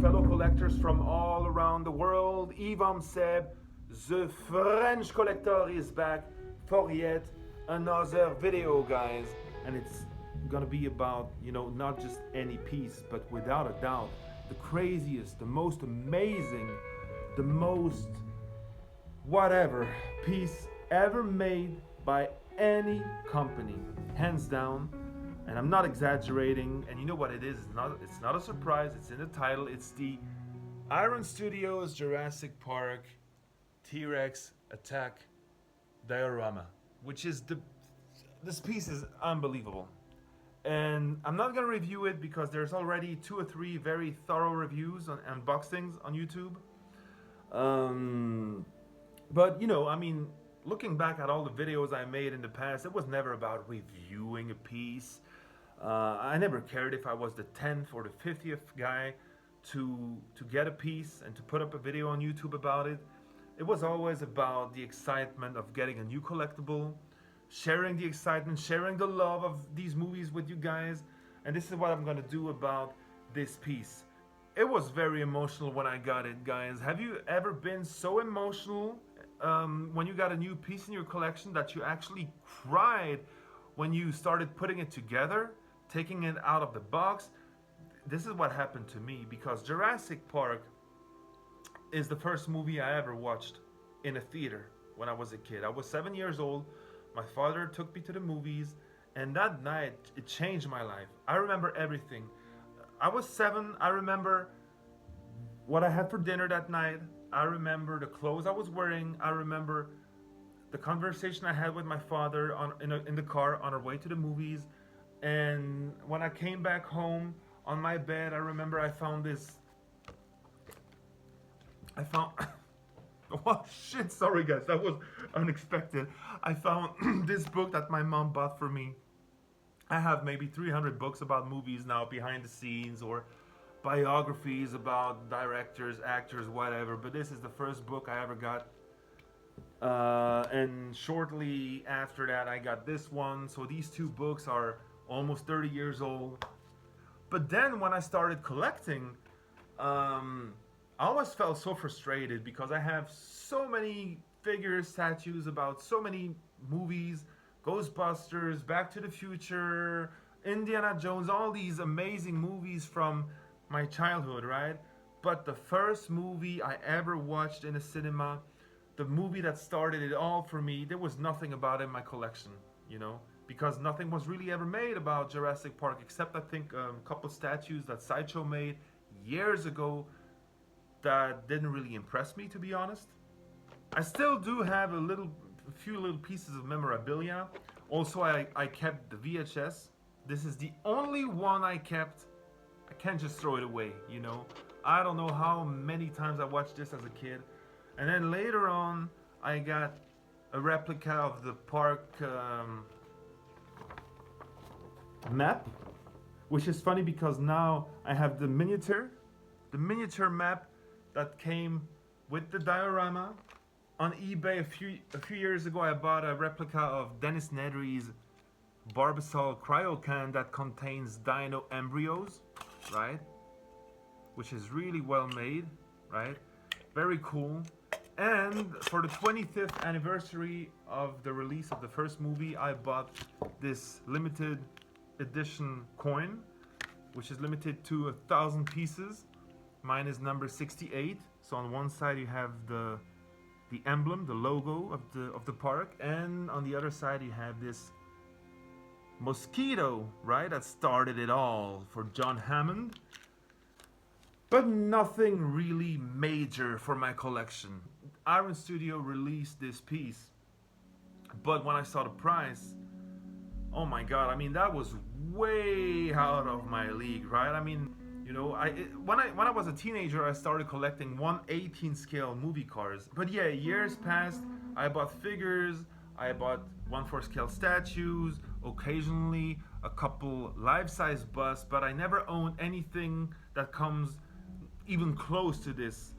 fellow collectors from all around the world. eivoMSeb, the French collector, is back for yet another video, guys. And it's gonna be about, not just any piece, but without a doubt, the craziest, the most amazing, the most whatever piece ever made by any company, hands down. And I'm not exaggerating, and you know what it is, it's not a surprise, it's in the title. It's the Studios Jurassic Park TRex Attack Diorama, which is this piece is unbelievable. And I'm not gonna review it because there's already 2 or 3 very thorough reviews on unboxings on YouTube. But looking back at all the videos I made in the past, it was never about reviewing a piece. I never cared if I was the 10th or the 50th guy to get a piece and to put up a video on YouTube about it. It was always about the excitement of getting a new collectible, sharing the excitement, sharing the love of these movies with you guys. And this is what I'm gonna do about this piece. It was very emotional when I got it, guys. Have you ever been so emotional when you got a new piece in your collection that you actually cried when you started putting it together, taking it out of the box? This is what happened to me, because Jurassic Park is the first movie I ever watched in a theater when I was a kid. I was 7 years old. My father took me to the movies, and that night it changed my life. I remember everything. I was 7. I remember what I had for dinner that night. I remember the clothes I was wearing. I remember the conversation I had with my father in the car on our way to the movies. And when I came back home on my bed, I remember I found oh shit, sorry guys, that was unexpected. I found this book that my mom bought for me. I have maybe 300 books about movies now, behind the scenes, or biographies about directors, actors, whatever. But this is the first book I ever got. And shortly after that, I got this one. So these 2 books are almost 30 years old. But then when I started collecting, I always felt so frustrated because I have so many figures, statues about so many movies, Ghostbusters, Back to the Future, Indiana Jones, all these amazing movies from my childhood, right? But the first movie I ever watched in a cinema, the movie that started it all for me, there was nothing about it in my collection, because nothing was really ever made about Jurassic Park, except I think a couple statues that Sideshow made years ago that didn't really impress me, to be honest. I still do have a few little pieces of memorabilia. Also, I kept the VHS. This is the only one I kept. I can't just throw it away, I don't know how many times I watched this as a kid. And then later on, I got a replica of the park map, which is funny because now I have the miniature map that came with the diorama. On eBay a few years ago, I bought a replica of Dennis Nedry's Barbasol cryo can that contains dino embryos, right? Which is really well made, right? Very cool. And for the 25th anniversary of the release of the first movie, I bought this limited edition coin, which is limited to 1,000 pieces. Mine is number 68. So on one side you have the emblem, the logo of the park, and on the other side you have this mosquito, right? That started it all for John Hammond. But nothing really major for my collection. Iron Studio released this piece, but when I saw the price, oh my god, that was way out of my league, right? When I was a teenager, I started collecting 1/18 scale movie cars. But yeah, years passed. I bought figures, I bought 1/4 scale statues, occasionally a couple life-size busts, but I never owned anything that comes even close to this.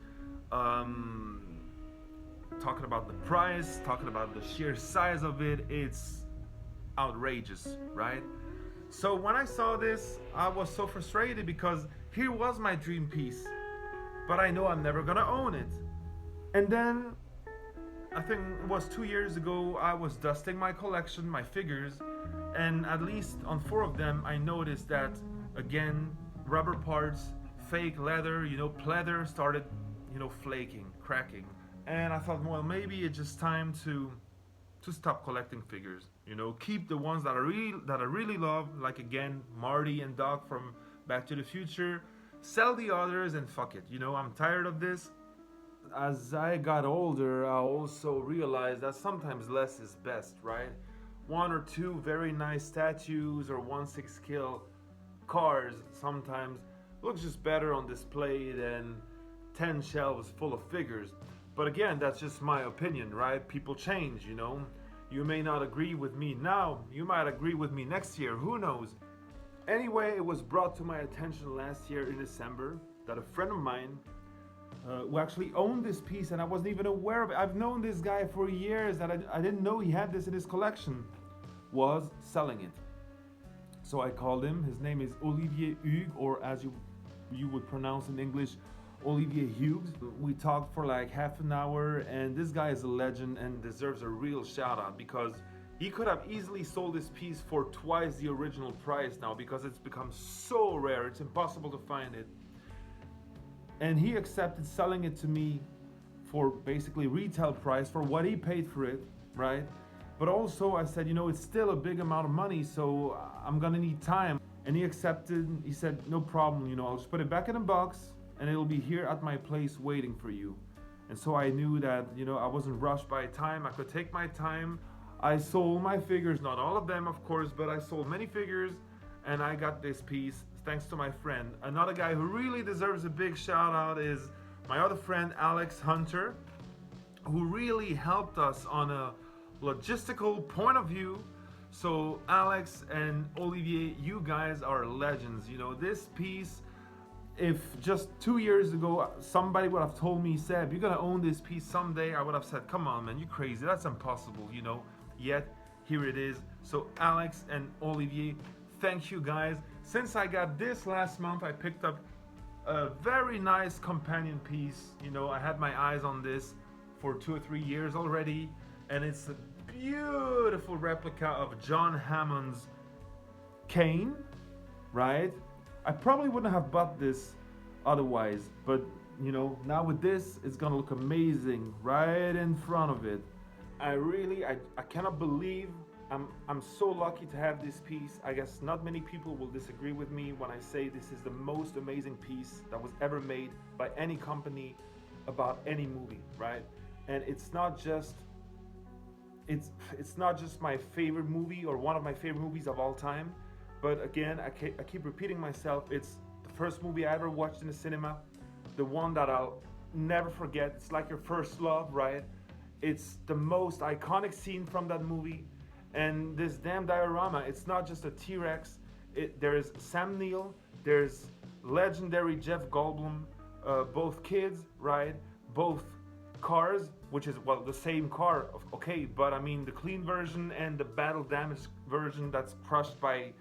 Talking about the price, talking about the sheer size of it, it's outrageous, right? So when I saw this, I was so frustrated because here was my dream piece. but I know I'm never gonna own it. And then I think it was 2 years ago, I was dusting my collection, my figures, and at least on 4 of them, I noticed that again, rubber parts, fake leather, pleather started, flaking, cracking. And I thought, well, maybe it's just time to stop collecting figures. Keep the ones that I really love, like again, Marty and Doc from Back to the Future. Sell the others and fuck it. I'm tired of this. As I got older, I also realized that sometimes less is best, right? 1 or 2 very nice statues or 1/6 scale cars sometimes looks just better on display than 10 shelves full of figures. But again, that's just my opinion, right? People change, You may not agree with me now, you might agree with me next year, who knows? Anyway, it was brought to my attention last year in December that a friend of mine who actually owned this piece, and I wasn't even aware of it. I've known this guy for years, and I didn't know he had this in his collection, was selling it. So I called him. His name is Olivier Hugues, or as you would pronounce in English, Olivier Hughes. We talked for like half an hour, and this guy is a legend and deserves a real shout out, because he could have easily sold this piece for twice the original price now, because it's become so rare, it's impossible to find it. And he accepted selling it to me for basically retail price for what he paid for it, right? But also I said, it's still a big amount of money, so I'm gonna need time. And he accepted. He said, no problem, I'll just put it back in a box and it'll be here at my place waiting for you. And so I knew that, I wasn't rushed by time. I could take my time. I sold my figures, not all of them, of course, but I sold many figures, and I got this piece thanks to my friend. Another guy who really deserves a big shout out is my other friend, Alex Hunter, who really helped us on a logistical point of view. So Alex and Olivier, you guys are legends. This piece, if just 2 years ago somebody would have told me, Seb, you're gonna own this piece someday, I would have said, come on man, you crazy, that's impossible, Yet here it is. So Alex and Olivier, thank you guys. Since I got this last month, I picked up a very nice companion piece. I had my eyes on this for 2 or 3 years already, and it's a beautiful replica of John Hammond's cane, right? I probably wouldn't have bought this otherwise, but now with this, it's gonna look amazing right in front of it. I cannot believe I'm so lucky to have this piece. I guess not many people will disagree with me when I say this is the most amazing piece that was ever made by any company about any movie, right? And it's not just my favorite movie or one of my favorite movies of all time, but again, I keep repeating myself, it's the first movie I ever watched in the cinema, the one that I'll never forget. It's like your first love, right? It's the most iconic scene from that movie. And this damn diorama, it's not just a T-Rex. There's Sam Neill, there's legendary Jeff Goldblum, both kids, right? Both cars, which is, well, the same car, okay, but I mean the clean version and the battle damaged version that's crushed by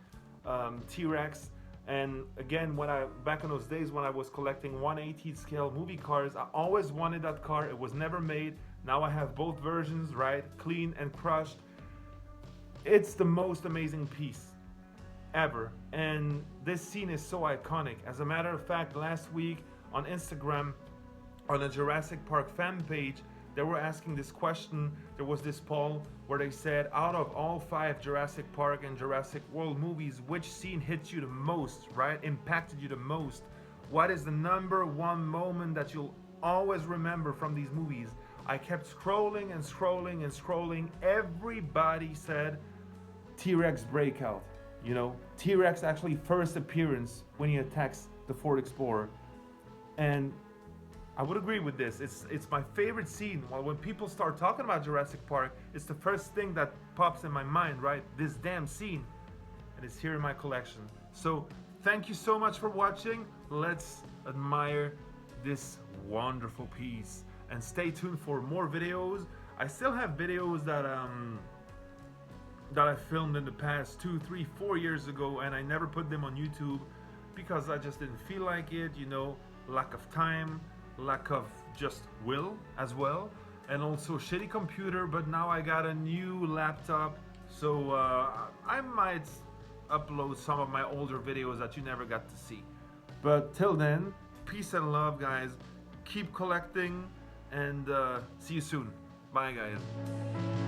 T-Rex. And again, back in those days when I was collecting 1/18 scale movie cars, I always wanted that car. It was never made. Now I have both versions, right? Clean and crushed. It's the most amazing piece ever. And this scene is so iconic. As a matter of fact, last week on Instagram, on the Jurassic Park fan page, they were asking this question. There was this poll where they said, out of all 5 Jurassic Park and Jurassic World movies, which scene hit you the most, right? Impacted you the most? What is the #1 moment that you'll always remember from these movies? I kept scrolling and scrolling and scrolling. Everybody said T-Rex breakout. T-Rex actually first appearance when he attacks the Ford Explorer. And I would agree with this. It's my favorite scene. Well, when people start talking about Jurassic Park, it's the first thing that pops in my mind, right? This damn scene. And it's here in my collection. So thank you so much for watching. Let's admire this wonderful piece. And stay tuned for more videos. I still have videos that I filmed in the past 2, 3, 4 years ago, and I never put them on YouTube because I just didn't feel like it, lack of time. lack of just will as well, and also shitty computer, but now I got a new laptop, so I might upload some of my older videos that you never got to see. But till then, peace and love, guys. Keep collecting, and see you soon. Bye, guys.